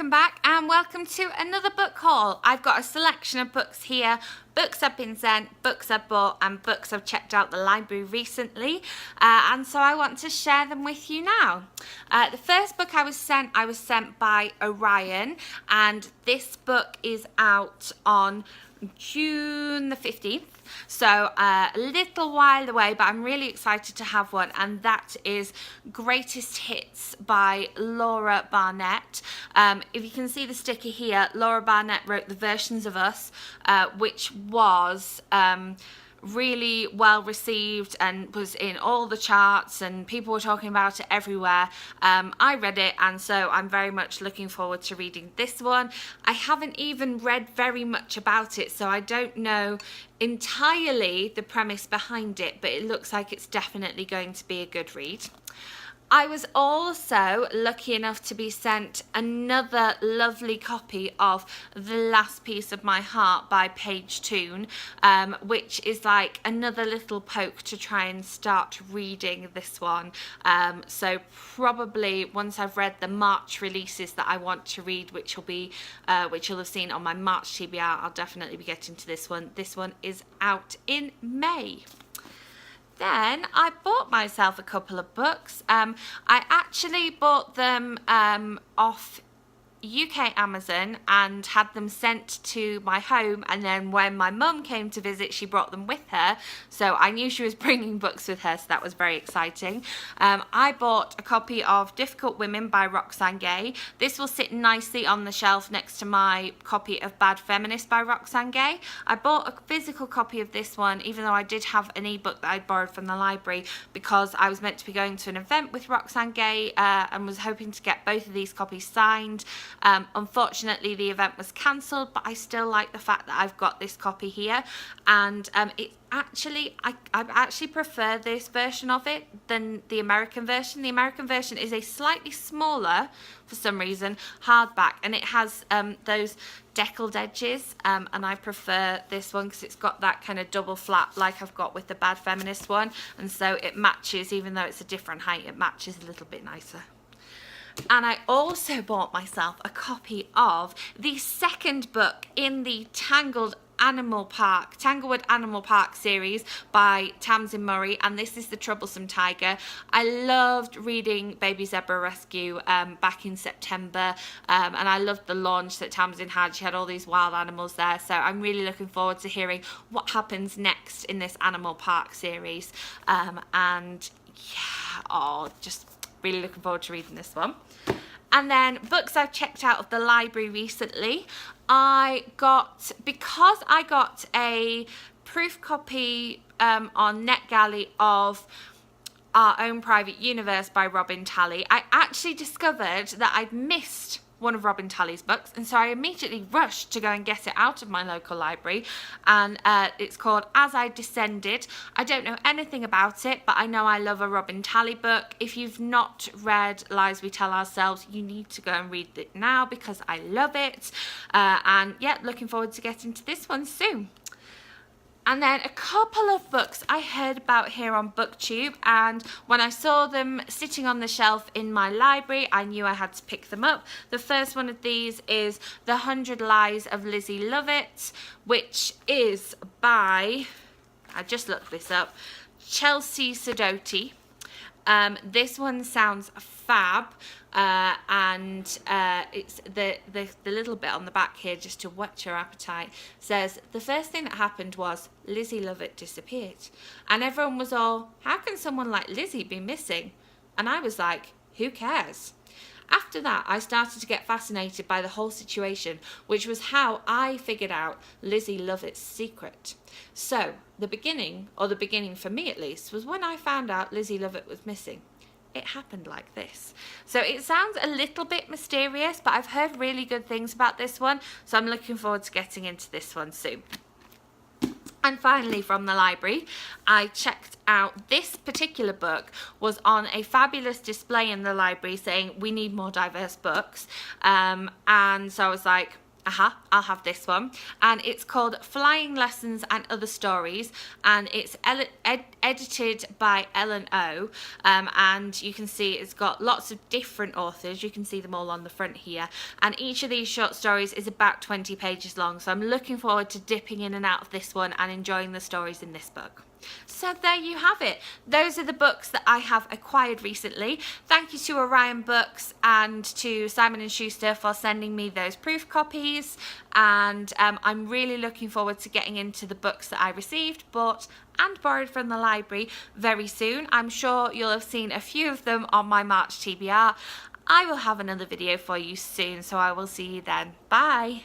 Welcome back and welcome to another book haul. I've got a selection of books here, books I've been sent, books I've bought and books I've checked out the library recently, and so I want to share them with you now. The first book I was sent by Orion, and this book is out on June the 15th, so a little while away, but I'm really excited to have one, and that is Greatest Hits by Laura Barnett. If you can see the sticker here, Laura Barnett wrote The Versions of Us, which was really well received and was in all the charts and people were talking about it everywhere. I read it, and so I'm very much looking forward to reading this one. I haven't even read very much about it, so I don't know entirely the premise behind it, but it looks like it's definitely going to be a good read. I was also lucky enough to be sent another lovely copy of The Last Piece of My Heart by Paige Toon, which is like another little poke to try and start reading this one. So probably once I've read the March releases that I want to read, which you'll have seen on my March TBR, I'll definitely be getting to this one. This one is out in May. Then I bought myself a couple of books. I actually bought them off UK Amazon and had them sent to my home, and then when my mum came to visit she brought them with her, so I knew she was bringing books with her, so that was very exciting. I bought a copy of Difficult Women by Roxane Gay. This will sit nicely on the shelf next to my copy of Bad Feminist by Roxane Gay. I bought a physical copy of this one, even though I did have an ebook that I'd borrowed from the library, because I was meant to be going to an event with Roxane Gay and was hoping to get both of these copies signed. Unfortunately the event was cancelled, but I still like the fact that I've got this copy here, and it actually I actually prefer this version of it than the American version. The American version is a slightly smaller, for some reason, hardback, and it has those deckled edges, and I prefer this one because it's got that kind of double flap like I've got with the Bad Feminist one, and so it matches, even though it's a different height, it matches a little bit nicer. And I also bought myself a copy of the second book in the Tanglewood Animal Park series by Tamsin Murray, and this is The Troublesome Tiger. I loved reading Baby Zebra Rescue back in September, and I loved the launch that Tamsin had. She had all these wild animals there, so I'm really looking forward to hearing what happens next in this Animal Park series, and yeah, just really looking forward to reading this one. And then books I've checked out of the library recently, because I got a proof copy on NetGalley of Our Own Private Universe by Robin Talley, I actually discovered that I'd missed one of Robin Talley's books, and so I immediately rushed to go and get it out of my local library, and it's called As I Descended. I don't know anything about it, but I know I love a Robin Talley book. If you've not read Lies We Tell Ourselves, you need to go and read it now because I love it, and yeah, looking forward to getting to this one soon. And then a couple of books I heard about here on BookTube, and when I saw them sitting on the shelf in my library, I knew I had to pick them up. The first one of these is The 100 Lies of Lizzie Lovett, which is by, I just looked this up, Chelsea Sidoti. This one sounds fab, and it's the little bit on the back here, just to whet your appetite, says the first thing that happened was Lizzie Lovett disappeared, and everyone was all, how can someone like Lizzie be missing? And I was like, who cares? After that, I started to get fascinated by the whole situation, which was how I figured out Lizzie Lovett's secret. So the beginning for me at least, was when I found out Lizzie Lovett was missing. It happened like this. So it sounds a little bit mysterious, but I've heard really good things about this one, so I'm looking forward to getting into this one soon. And finally, from the library, I checked out this particular book was on a fabulous display in the library saying we need more diverse books, and so I was like, I'll have this one. And it's called Flying Lessons and Other Stories, and it's edited by Ellen O. And you can see it's got lots of different authors. You can see them all on the front here. And each of these short stories is about 20 pages long. So I'm looking forward to dipping in and out of this one and enjoying the stories in this book. So there you have it. Those are the books that I have acquired recently. Thank you to Orion Books and to Simon & Schuster for sending me those proof copies, and I'm really looking forward to getting into the books that I received, bought and borrowed from the library very soon. I'm sure you'll have seen a few of them on my March TBR. I will have another video for you soon, so I will see you then. Bye!